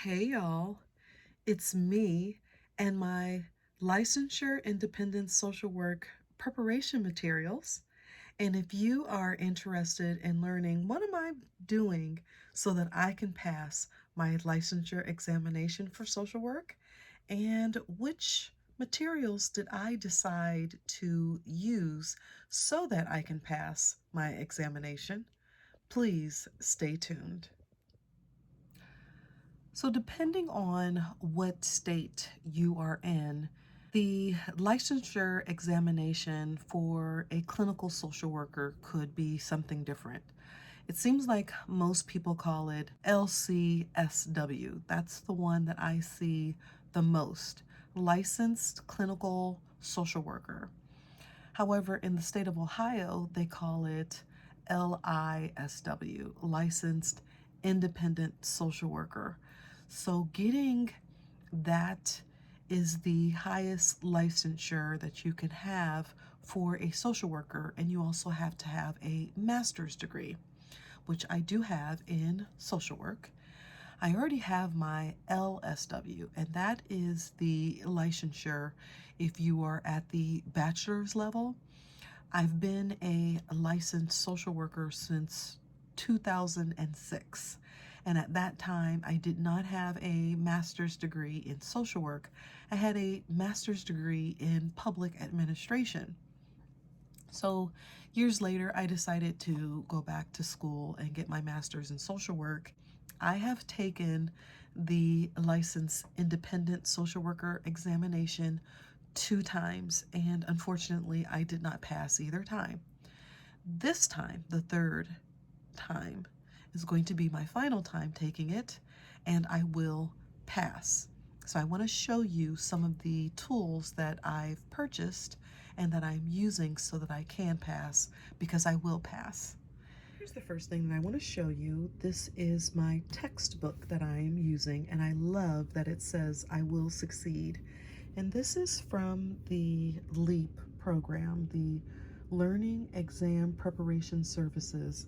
Hey y'all, it's me and my licensure independent social work preparation materials. And if you are interested in learning what am I doing so that I can pass my licensure examination for social work, and which materials did I decide to use so that I can pass my examination, please stay tuned. So depending on what state you are in, the licensure examination for a clinical social worker could be something different. It seems like most people call it LCSW. That's the one that I see the most, licensed clinical social worker. However, in the state of Ohio, they call it LISW, licensed independent social worker. So getting that is the highest licensure that you can have for a social worker, and you also have to have a master's degree, which I do have in social work. I already have my LSW, and that is the licensure if you are at the bachelor's level. I've been a licensed social worker since 2006. And at that time, I did not have a master's degree in social work. I had a master's degree in public administration. So years later, I decided to go back to school and get my master's in social work. I have taken the licensed independent social worker examination 2 times, and unfortunately, I did not pass either time. This time, the third time, is going to be my final time taking it, and I will pass. So I want to show you some of the tools that I've purchased and that I'm using so that I can pass, because I will pass. Here's the first thing that I want to show you. This is my textbook that I am using, and I love that it says I will succeed. And this is from the LEAP program, the Learning Exam Preparation Services.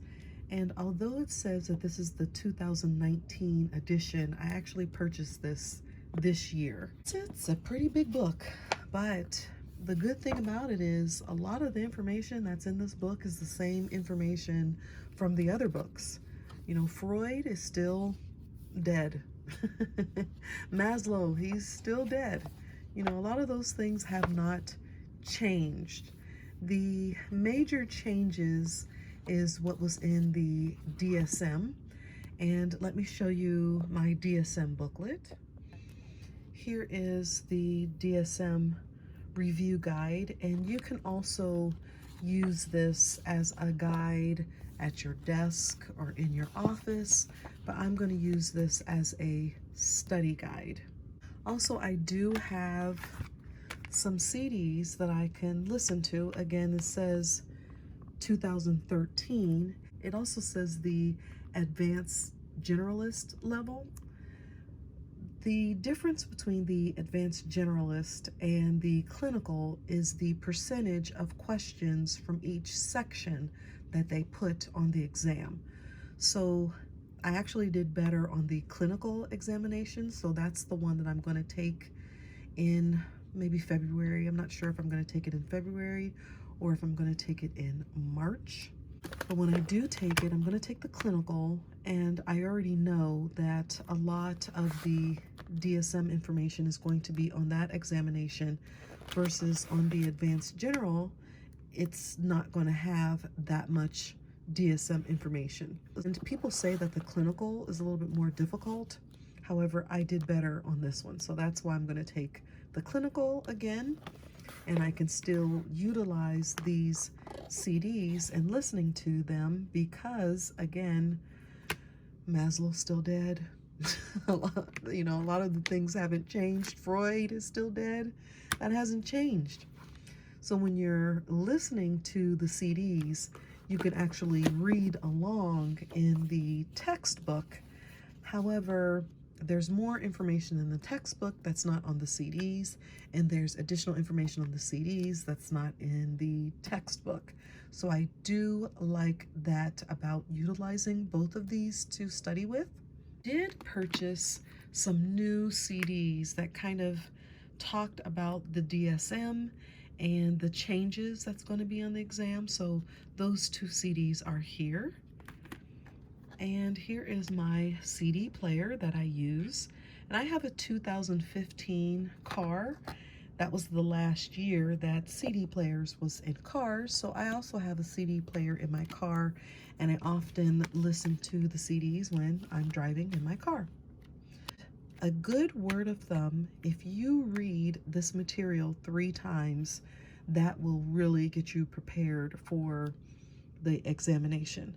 And although it says that this is the 2019 edition, I actually purchased this year. It's a pretty big book, but the good thing about it is a lot of the information that's in this book is the same information from the other books. You know, Freud is still dead. Maslow, he's still dead. You know, a lot of those things have not changed. The major changes is what was in the DSM. And let me show you my DSM booklet. Here is the DSM review guide, and you can also use this as a guide at your desk or in your office, but I'm going to use this as a study guide. Also, I do have some CDs that I can listen to. Again, it says 2013. It also says the advanced generalist level. The difference between the advanced generalist and the clinical is the percentage of questions from each section that they put on the exam. So I actually did better on the clinical examination, so that's the one that I'm going to take in maybe February. I'm not sure if I'm going to take it in February or if I'm going to take it in March. But when I do take it, I'm going to take the clinical, and I already know that a lot of the DSM information is going to be on that examination versus on the advanced general. It's not going to have that much DSM information. And people say that the clinical is a little bit more difficult. However, I did better on this one, so that's why I'm going to take the clinical again, and I can still utilize these CDs and listening to them because, again, Maslow's still dead. A lot of the things haven't changed. Freud is still dead. That hasn't changed. So when you're listening to the CDs, you can actually read along in the textbook. However, there's more information in the textbook that's not on the CDs, and there's additional information on the CDs that's not in the textbook. So I do like that about utilizing both of these to study with. Did purchase some new CDs that kind of talked about the DSM and the changes that's going to be on the exam. So those two CDs are here. And here is my CD player that I use. And I have a 2015 car. That was the last year that CD players was in cars. So I also have a CD player in my car, and I often listen to the CDs when I'm driving in my car. A good word of thumb, if you read this material 3 times, that will really get you prepared for the examination.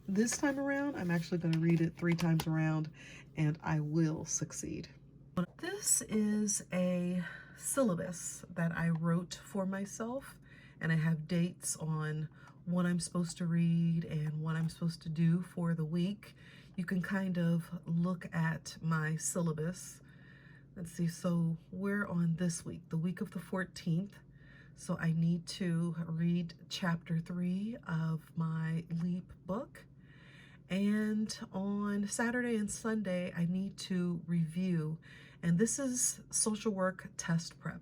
This time around, I'm actually going to read it 3 times around, and I will succeed. This is a syllabus that I wrote for myself, and I have dates on what I'm supposed to read and what I'm supposed to do for the week. You can kind of look at my syllabus. Let's see, so we're on this week, the week of the 14th. So I need to read chapter 3 of my LEAP book. And on Saturday and Sunday, I need to review. And this is social work test prep.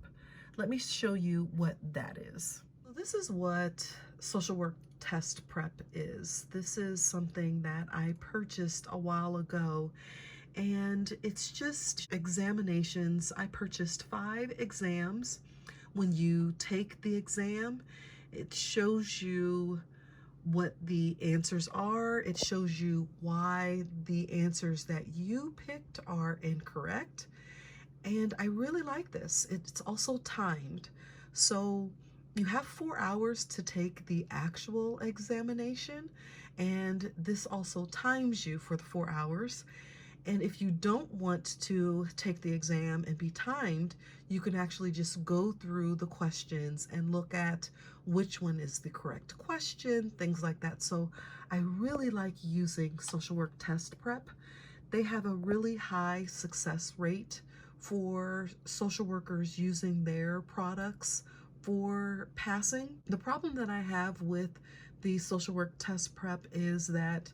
Let me show you what that is. So this is what social work test prep is. This is something that I purchased a while ago, and it's just examinations. I purchased 5 exams. When you take the exam, it shows you what the answers are. It shows you why the answers that you picked are incorrect. And I really like this. It's also timed. So you have 4 hours to take the actual examination, and this also times you for the 4 hours. And if you don't want to take the exam and be timed, you can actually just go through the questions and look at which one is the correct question, things like that. So I really like using social work test prep. They have a really high success rate for social workers using their products for passing. The problem that I have with the social work test prep is that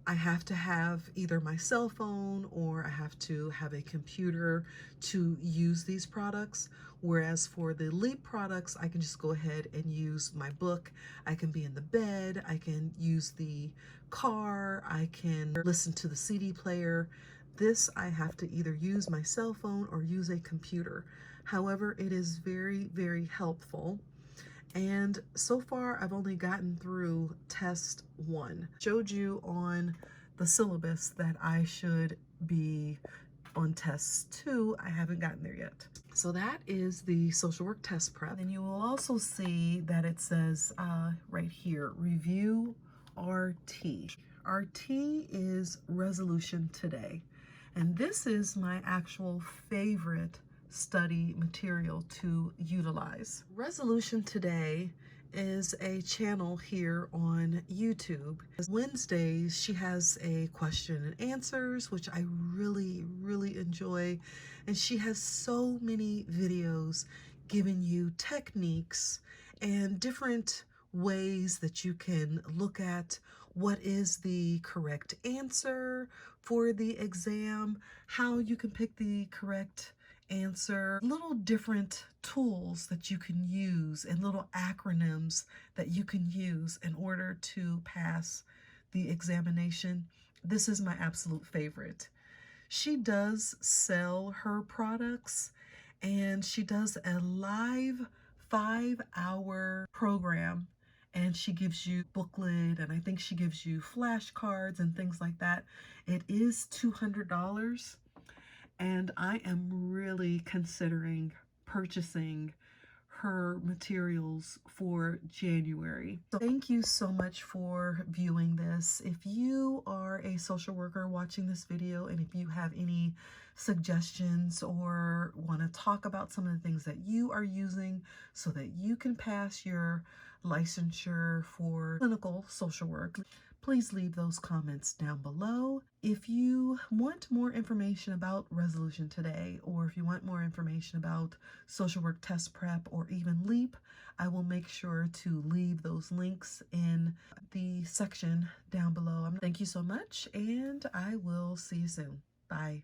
I have to have either my cell phone or I have to have a computer to use these products. Whereas for the LEAP products, I can just go ahead and use my book. I can be in the bed, I can use the car, I can listen to the CD player. This, I have to either use my cell phone or use a computer. However, it is very, very helpful. And so far, I've only gotten through test 1. Showed you on the syllabus that I should be on test 2. I haven't gotten there yet. So that is the social work test prep. And you will also see that it says right here, review RT. RT is resolution today. And this is my actual favorite study material to utilize. Resolution Today is a channel here on YouTube. Wednesdays, she has a question and answers, which I really, really enjoy. And she has so many videos giving you techniques and different ways that you can look at what is the correct answer for the exam, how you can pick the correct answer, little different tools that you can use and little acronyms that you can use in order to pass the examination. This is my absolute favorite. She does sell her products, and she does a live 5-hour program, and she gives you booklet, and I think she gives you flashcards and things like that. It is $200, and I am really considering purchasing her materials for January. So thank you so much for viewing this. If you are a social worker watching this video, and if you have any suggestions or want to talk about some of the things that you are using so that you can pass your licensure for clinical social work, please leave those comments down below. If you want more information about Resolution Today, or if you want more information about social work test prep or even LEAP, I will make sure to leave those links in the section down below. Thank you so much, and I will see you soon. Bye.